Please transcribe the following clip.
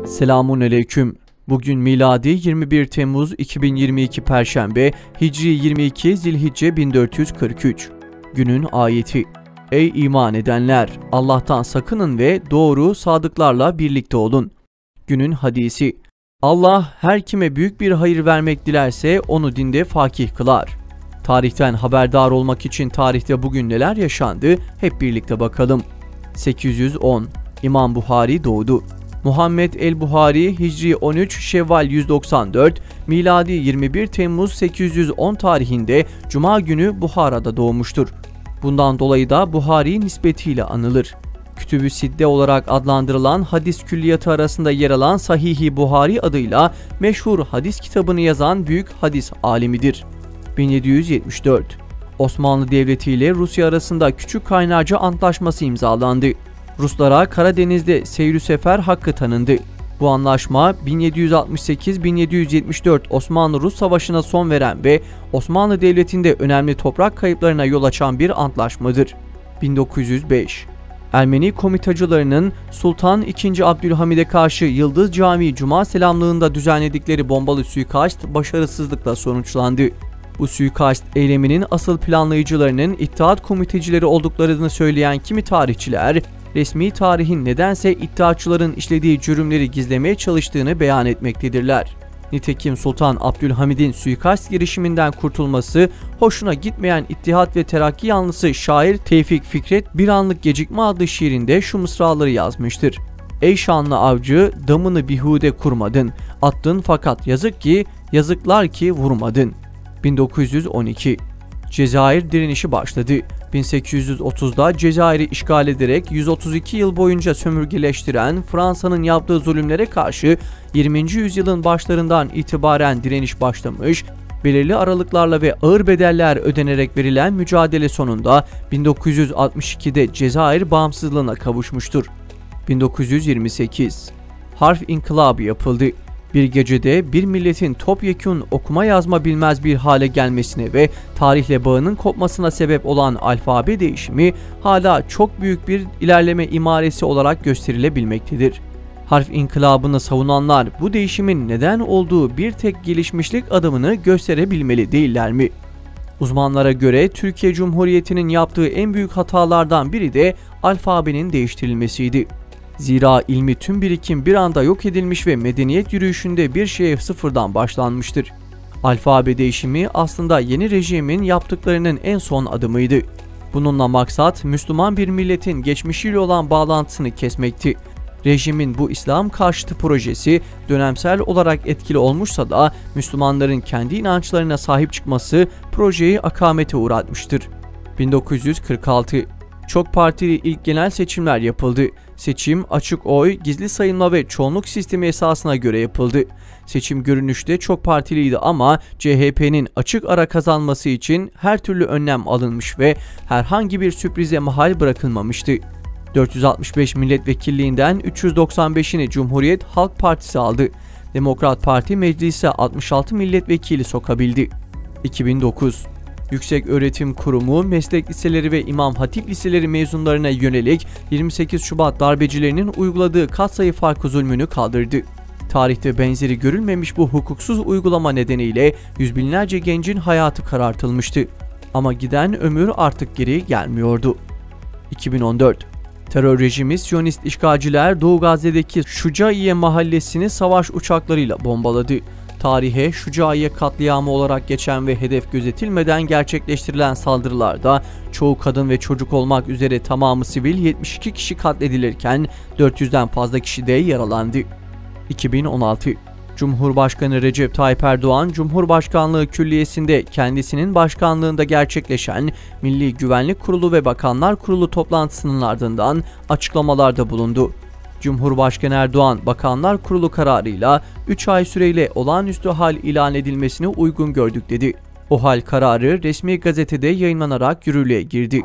Selamunaleyküm. Bugün miladi 21 Temmuz 2022 Perşembe, Hicri 22 Zilhicce 1443. Günün ayeti. Ey iman edenler! Allah'tan sakının ve doğru sadıklarla birlikte olun. Günün hadisi. Allah her kime büyük bir hayır vermek dilerse onu dinde fakih kılar. Tarihten haberdar olmak için tarihte bugün neler yaşandı hep birlikte bakalım. 810. İmam Buhari doğdu. Muhammed el-Buhari Hicri 13 Şevval 194, miladi 21 Temmuz 810 tarihinde Cuma günü Buhara'da doğmuştur. Bundan dolayı da Buhari nispetiyle anılır. Kütüb-ü Sitte olarak adlandırılan hadis külliyatı arasında yer alan Sahih-i Buhari adıyla meşhur hadis kitabını yazan büyük hadis alimidir. 1774. Osmanlı Devleti ile Rusya arasında Küçük Kaynarca Antlaşması imzalandı. Ruslara Karadeniz'de seyr-ü sefer hakkı tanındı. Bu anlaşma 1768-1774 Osmanlı-Rus Savaşı'na son veren ve Osmanlı Devleti'nde önemli toprak kayıplarına yol açan bir antlaşmadır. 1905. Ermeni komitacılarının Sultan II. Abdülhamid'e karşı Yıldız Camii Cuma selamlığında düzenledikleri bombalı suikast başarısızlıkla sonuçlandı. Bu suikast eyleminin asıl planlayıcılarının İttihat komitecileri olduklarını söyleyen kimi tarihçiler, resmi tarihin nedense iddiaçıların işlediği cürümleri gizlemeye çalıştığını beyan etmektedirler. Nitekim Sultan Abdülhamid'in suikast girişiminden kurtulması hoşuna gitmeyen İttihat ve Terakki yanlısı şair Tevfik Fikret Bir Anlık Gecikme adlı şiirinde şu mısraları yazmıştır. Ey şanlı avcı, damını bihude kurmadın, attın fakat yazıklar ki vurmadın. 1912. Cezayir direnişi başladı. 1830'da Cezayir'i işgal ederek 132 yıl boyunca sömürgeleştiren Fransa'nın yaptığı zulümlere karşı 20. yüzyılın başlarından itibaren direniş başlamış, belirli aralıklarla ve ağır bedeller ödenerek verilen mücadele sonunda 1962'de Cezayir bağımsızlığına kavuşmuştur. 1928. Harf inkılabı yapıldı. Bir gecede bir milletin topyekün okuma yazma bilmez bir hale gelmesine ve tarihle bağının kopmasına sebep olan alfabe değişimi hala çok büyük bir ilerleme imaresi olarak gösterilebilmektedir. Harf inkılabını savunanlar bu değişimin neden olduğu bir tek gelişmişlik adımını gösterebilmeli değiller mi? Uzmanlara göre Türkiye Cumhuriyeti'nin yaptığı en büyük hatalardan biri de alfabenin değiştirilmesiydi. Zira ilmi tüm birikim bir anda yok edilmiş ve medeniyet yürüyüşünde bir şeye sıfırdan başlanmıştır. Alfabe değişimi aslında yeni rejimin yaptıklarının en son adımıydı. Bununla maksat Müslüman bir milletin geçmişiyle olan bağlantısını kesmekti. Rejimin bu İslam karşıtı projesi dönemsel olarak etkili olmuşsa da Müslümanların kendi inançlarına sahip çıkması projeyi akamete uğratmıştır. 1946. Çok partili ilk genel seçimler yapıldı. Seçim açık oy, gizli sayılma ve çoğunluk sistemi esasına göre yapıldı. Seçim görünüşte çok partiliydi ama CHP'nin açık ara kazanması için her türlü önlem alınmış ve herhangi bir sürprize mahal bırakılmamıştı. 465 milletvekilliğinden 395'ini Cumhuriyet Halk Partisi aldı. Demokrat Parti meclise 66 milletvekili sokabildi. 2009. Yükseköğretim Kurumu, meslek liseleri ve İmam Hatip liseleri mezunlarına yönelik 28 Şubat darbecilerinin uyguladığı katsayı farkı zulmünü kaldırdı. Tarihte benzeri görülmemiş bu hukuksuz uygulama nedeniyle yüz binlerce gencin hayatı karartılmıştı. Ama giden ömür artık geri gelmiyordu. 2014. Terör rejimi Siyonist işgalciler Doğu Gazze'deki Şucaiye mahallesini savaş uçaklarıyla bombaladı. Tarihe Şucaiye katliamı olarak geçen ve hedef gözetilmeden gerçekleştirilen saldırılarda çoğu kadın ve çocuk olmak üzere tamamı sivil 72 kişi katledilirken 400'den fazla kişi de yaralandı. 2016. Cumhurbaşkanı Recep Tayyip Erdoğan, Cumhurbaşkanlığı Külliyesi'nde kendisinin başkanlığında gerçekleşen Milli Güvenlik Kurulu ve Bakanlar Kurulu toplantısının ardından açıklamalarda bulundu. Cumhurbaşkanı Erdoğan, Bakanlar Kurulu kararıyla 3 ay süreyle olağanüstü hal ilan edilmesini uygun gördük dedi. O hal kararı resmi gazetede yayınlanarak yürürlüğe girdi.